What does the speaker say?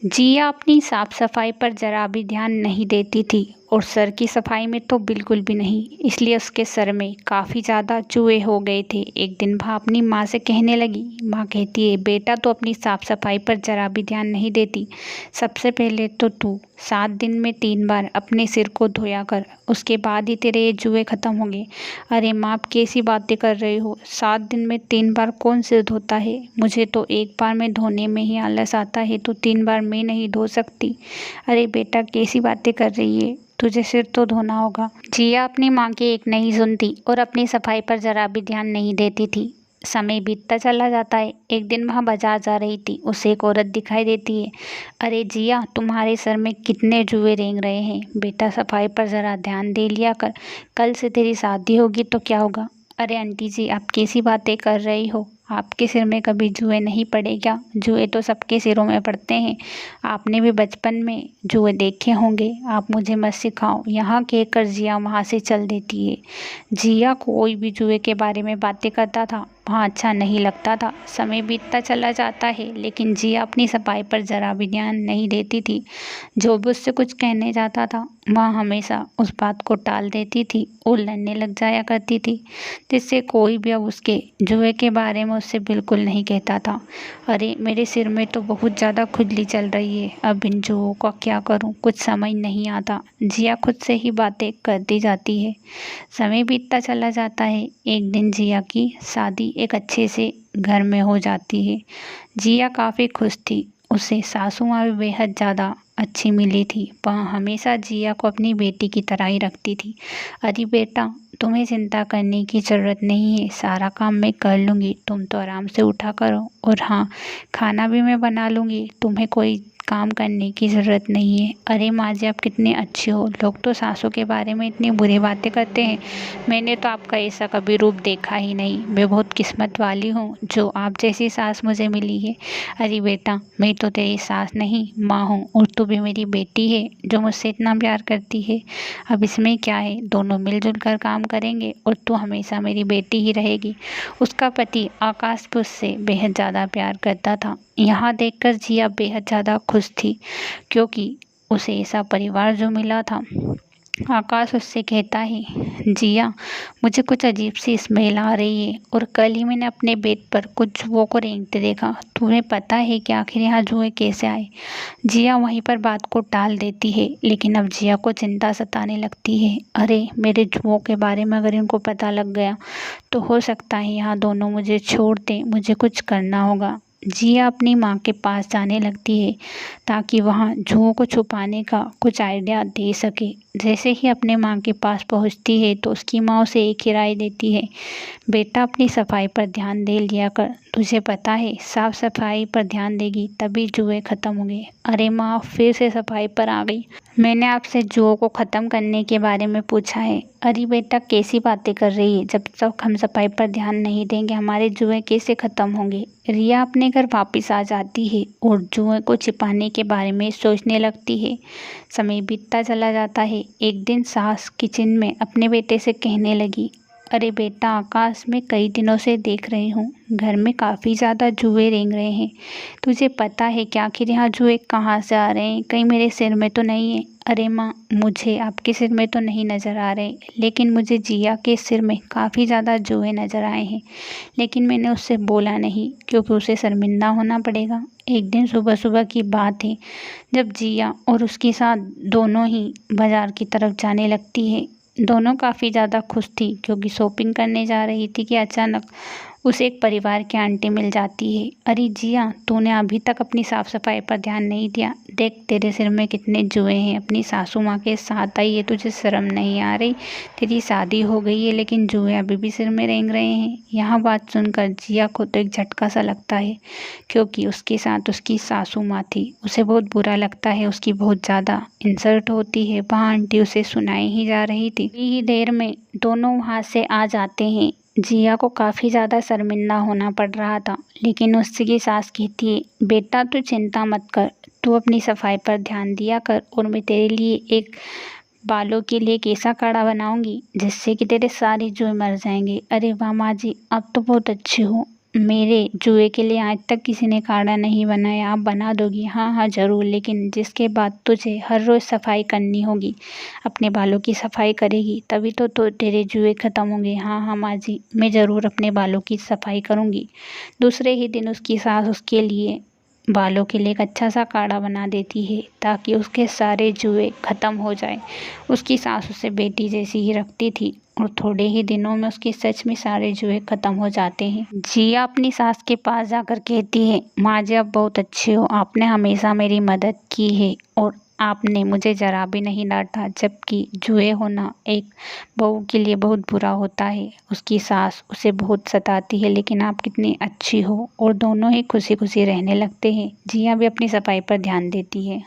जिया अपनी साफ सफाई पर जरा भी ध्यान नहीं देती थी और सर की सफाई में तो बिल्कुल भी नहीं। इसलिए उसके सर में काफ़ी ज़्यादा चूहे हो गए थे। एक दिन वह अपनी माँ से कहने लगी। माँ कहती है, बेटा तो अपनी साफ सफाई पर जरा भी ध्यान नहीं देती। सबसे पहले तो तू 7 दिन में 3 बार अपने सिर को धोया कर, उसके बाद ही तेरे ये चूहे ख़त्म होंगे। अरे माँ, आप कैसी बातें कर रही हो? 7 दिन में 3 बार कौन सिर धोता है? मुझे तो एक बार में धोने में ही आलस आता है, तो 3 बार मैं नहीं धो सकती। अरे बेटा, कैसी बातें कर रही है? तुझे सिर तो धोना होगा। जिया अपनी माँ की एक नहीं सुनती और अपनी सफाई पर जरा भी ध्यान नहीं देती थी। समय बीतता चला जाता है। एक दिन वहाँ बाजार जा रही थी, उसे एक औरत दिखाई देती है। अरे जिया, तुम्हारे सर में कितने जुए रेंग रहे हैं। बेटा, सफाई पर ज़रा ध्यान दे लिया कर। कल से तेरी शादी होगी तो क्या होगा? अरे आंटी जी, आप कैसी बातें कर रही हो? आपके सिर में कभी जुए नहीं पड़े क्या? जुए तो सबके सिरों में पड़ते हैं। आपने भी बचपन में जुए देखे होंगे। आप मुझे मत सिखाओ। यहाँ कहकर जिया वहाँ से चल देती है। जिया कोई भी जुए के बारे में बातें करता था वहाँ अच्छा नहीं लगता था। समय बीतता चला जाता है, लेकिन जिया अपनी सफाई पर जरा भी ध्यान नहीं देती थी। जो भी उससे कुछ कहने जाता था, वह हमेशा उस बात को टाल देती थी और लड़ने लग जाया करती थी, जिससे कोई भी अब उसके जुए के बारे में उससे बिल्कुल नहीं कहता था। अरे मेरे सिर में तो बहुत ज़्यादा खुजली चल रही है, अब इन जुओं का क्या करूं, कुछ समझ नहीं आता। जिया खुद से ही बातें करती जाती है। समय बीतता चला जाता है। एक दिन जिया की शादी एक अच्छे से घर में हो जाती है। जिया काफ़ी खुश थी। उसे सासू माँ भी बेहद ज़्यादा अच्छी मिली थी। वह हमेशा जिया को अपनी बेटी की तरह ही रखती थी। अरे बेटा, तुम्हें चिंता करने की ज़रूरत नहीं है, सारा काम मैं कर लूँगी, तुम तो आराम से उठा करो। और हाँ, खाना भी मैं बना लूँगी, तुम्हें कोई काम करने की ज़रूरत नहीं है। अरे माँ जी, आप कितने अच्छे हो। लोग तो सासों के बारे में इतनी बुरी बातें करते हैं, मैंने तो आपका ऐसा कभी रूप देखा ही नहीं। मैं बहुत किस्मत वाली हूँ जो आप जैसी सास मुझे मिली है। अरे बेटा, मैं तो तेरी सास नहीं, माँ हूँ, और तू भी मेरी बेटी है जो मुझसे इतना प्यार करती है। अब इसमें क्या है, दोनों मिलजुल कर काम करेंगे और तू हमेशा मेरी बेटी ही रहेगी। उसका पति आकाश भी उससे बेहद ज़्यादा प्यार करता था। यहाँ देखकर जिया बेहद ज़्यादा खुश थी, क्योंकि उसे ऐसा परिवार जो मिला था। आकाश उससे कहता है, जिया, मुझे कुछ अजीब सी स्मेल आ रही है और कल ही मैंने अपने बेड पर कुछ जुओं को रेंगते देखा। तुम्हें पता है कि आखिर यहाँ जुए कैसे आए? जिया वहीं पर बात को टाल देती है, लेकिन अब जिया को चिंता सताने लगती है। अरे मेरे जुओं के बारे में अगर इनको पता लग गया तो हो सकता है यहाँ दोनों मुझे छोड़ दें। मुझे कुछ करना होगा। जिया अपनी माँ के पास जाने लगती है ताकि वहाँ जुओं को छुपाने का कुछ आइडिया दे सके। जैसे ही अपने माँ के पास पहुँचती है तो उसकी माँ उसे एक ही राय देती है, बेटा अपनी सफाई पर ध्यान दे लिया कर। तुझे पता है, साफ सफाई पर ध्यान देगी तभी जुए ख़त्म होंगे। अरे माँ फिर से सफाई पर आ गई। मैंने आपसे जुओं को ख़त्म करने के बारे में पूछा है। अरे बेटा, कैसी बातें कर रही है? जब तक हम सफाई पर ध्यान नहीं देंगे हमारे जुए कैसे ख़त्म होंगे? रिया अपने घर वापस आ जाती है और जुए को छिपाने के बारे में सोचने लगती है। समय बीतता चला जाता है। एक दिन सास किचन में अपने बेटे से कहने लगी, अरे बेटा आकाश, मैं कई दिनों से देख रही हूँ घर में काफ़ी ज़्यादा जुए रेंग रहे हैं। तुझे पता है कि आखिर यहाँ जुए कहाँ से आ रहे हैं? कहीं मेरे सिर में तो नहीं है? अरे माँ, मुझे आपके सिर में तो नहीं नज़र आ रहे, लेकिन मुझे जिया के सिर में काफ़ी ज़्यादा जुए नज़र आए हैं। लेकिन मैंने उससे बोला नहीं क्योंकि उसे शर्मिंदा होना पड़ेगा। एक दिन सुबह सुबह की बात है, जब जिया और उसके साथ दोनों ही बाज़ार की तरफ जाने लगती है। दोनों काफ़ी ज़्यादा खुश थी क्योंकि शॉपिंग करने जा रही थी कि अचानक उसे एक परिवार की आंटी मिल जाती है। अरे जिया, तूने अभी तक अपनी साफ़ सफाई पर ध्यान नहीं दिया। देख तेरे सिर में कितने जुए हैं। अपनी सासू माँ के साथ आई है, तुझे शर्म नहीं आ रही? तेरी शादी हो गई है लेकिन जुए अभी भी सिर में रेंग रहे हैं। यहाँ बात सुनकर जिया को तो एक झटका सा लगता है, क्योंकि उसके साथ उसकी सासू माँ थी। उसे बहुत बुरा लगता है, उसकी बहुत ज़्यादा इंसल्ट होती है। वहाँ आंटी उसे सुनाई ही जा रही थी। ही देर में दोनों वहाँ से आ जाते हैं। जिया को काफ़ी ज़्यादा शर्मिंदा होना पड़ रहा था, लेकिन उसकी सास कहती है, बेटा तू चिंता मत कर, तू अपनी सफाई पर ध्यान दिया कर और मैं तेरे लिए एक बालों के लिए एक ऐसा काढ़ा बनाऊंगी जिससे कि तेरे सारे जुए मर जाएंगे। अरे वाह माँ जी, आप तो बहुत अच्छी हो। मेरे जुए के लिए आज तक किसी ने कार्ड नहीं बनाया, आप बना दोगी? हाँ हाँ ज़रूर, लेकिन जिसके बाद तुझे हर रोज़ सफाई करनी होगी, अपने बालों की सफाई करेगी तभी तो तेरे जुए ख़त्म होंगे। हाँ हाँ माँ जी, मैं ज़रूर अपने बालों की सफाई करूँगी। दूसरे ही दिन उसकी सास उसके लिए बालों के लिए एक अच्छा सा काढ़ा बना देती है ताकि उसके सारे जुए ख़त्म हो जाए। उसकी सास उसे बेटी जैसी ही रखती थी और थोड़े ही दिनों में उसके सच में सारे जुए ख़त्म हो जाते हैं। जिया अपनी सास के पास जाकर कहती है, माँ जी आप बहुत अच्छे हो, आपने हमेशा मेरी मदद की है और आपने मुझे ज़रा भी नहीं डांटा, जबकि जुए होना एक बहू के लिए बहुत बुरा होता है। उसकी सास उसे बहुत सताती है, लेकिन आप कितनी अच्छी हो, और दोनों ही खुशी खुशी रहने लगते हैं। जिया भी अपनी सफाई पर ध्यान देती है।